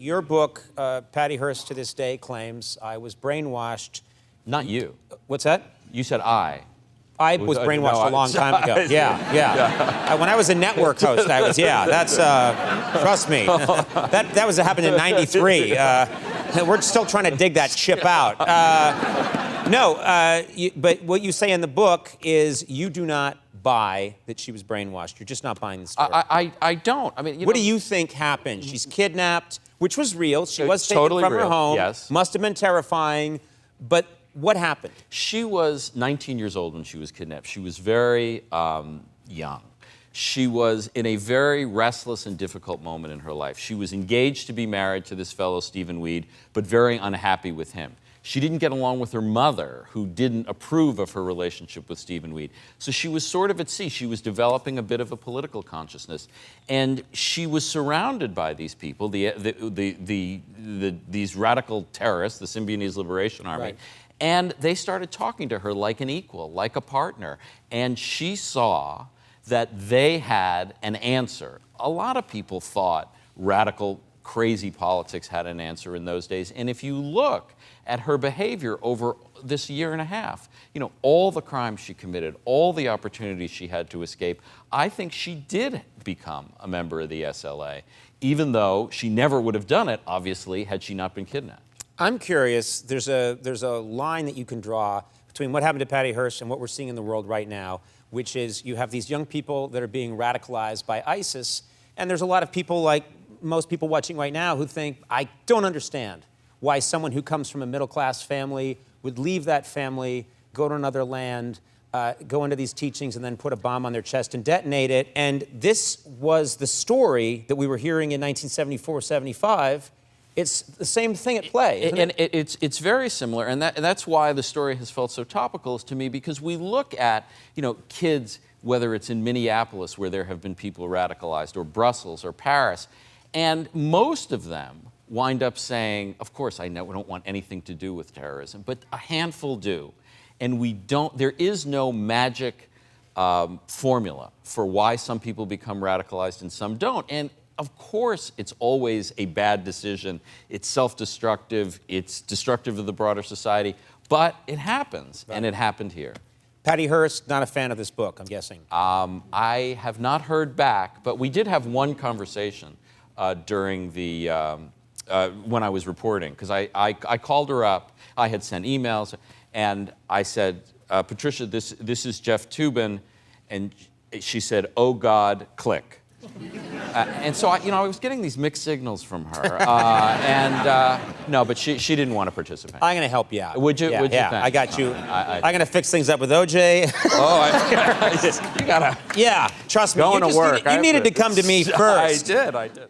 your book, Patty Hearst to this day claims I was brainwashed. Not you. What's that? You said I. I was brainwashed a long time ago. Yeah. When I was a network host, I was, that's, trust me. that happened in 93. We're still trying to dig that chip out. But what you say in the book is you do not buy that she was brainwashed. You're just not buying the story. I don't. I mean, what do you think happened? She's kidnapped, which was real. She was taken totally from her real, home. yes. Must have been terrifying. But what happened? She was 19 years old when she was kidnapped. She was very young. She was in a very restless and difficult moment in her life. She was engaged to be married to this fellow, Stephen Weed, but very unhappy with him. She didn't get along with her mother, who didn't approve of her relationship with Stephen Weed. So she was sort of at sea. She was developing a bit of a political consciousness. And she was surrounded by these people, these radical terrorists, the Symbionese Liberation Army. Right. And they started talking to her like an equal, like a partner. And she saw that they had an answer. A lot of people thought radical, crazy politics had an answer in those days. And if you look at her behavior over this year and a half, all the crimes she committed, all the opportunities she had to escape, I think she did become a member of the SLA, even though she never would have done it, obviously, had she not been kidnapped. I'm curious, there's a line that you can draw between what happened to Patty Hearst and what we're seeing in the world right now, which is you have these young people that are being radicalized by ISIS, and there's a lot of people, like most people watching right now, who think, I don't understand why someone who comes from a middle-class family would leave that family, go to another land, go into these teachings, and then put a bomb on their chest and detonate it. And this was the story that we were hearing in 1974, 75. It's the same thing at play, isn't it? And it's very similar, and that's why the story has felt so topical to me, because we look at, kids, whether it's in Minneapolis, where there have been people radicalized, or Brussels, or Paris, and most of them wind up saying, of course, I know we don't want anything to do with terrorism, but a handful do. And there is no magic formula for why some people become radicalized and some don't. And of course, it's always a bad decision. It's self-destructive. It's destructive of the broader society. But it happens, and it happened here. Patty Hearst, not a fan of this book, I'm guessing. I have not heard back, but we did have one conversation during the when I was reporting, because I called her up. I had sent emails, and I said, Patricia, this is Jeff Toobin, and she said, oh God, click. And so I was getting these mixed signals from her, no, but she didn't want to participate. I'm going to help you out. Would you? Yeah, would you? I got you. I'm going to fix things up with OJ. You gotta. Yeah, trust me. Going to work. You needed to come to me first. I did.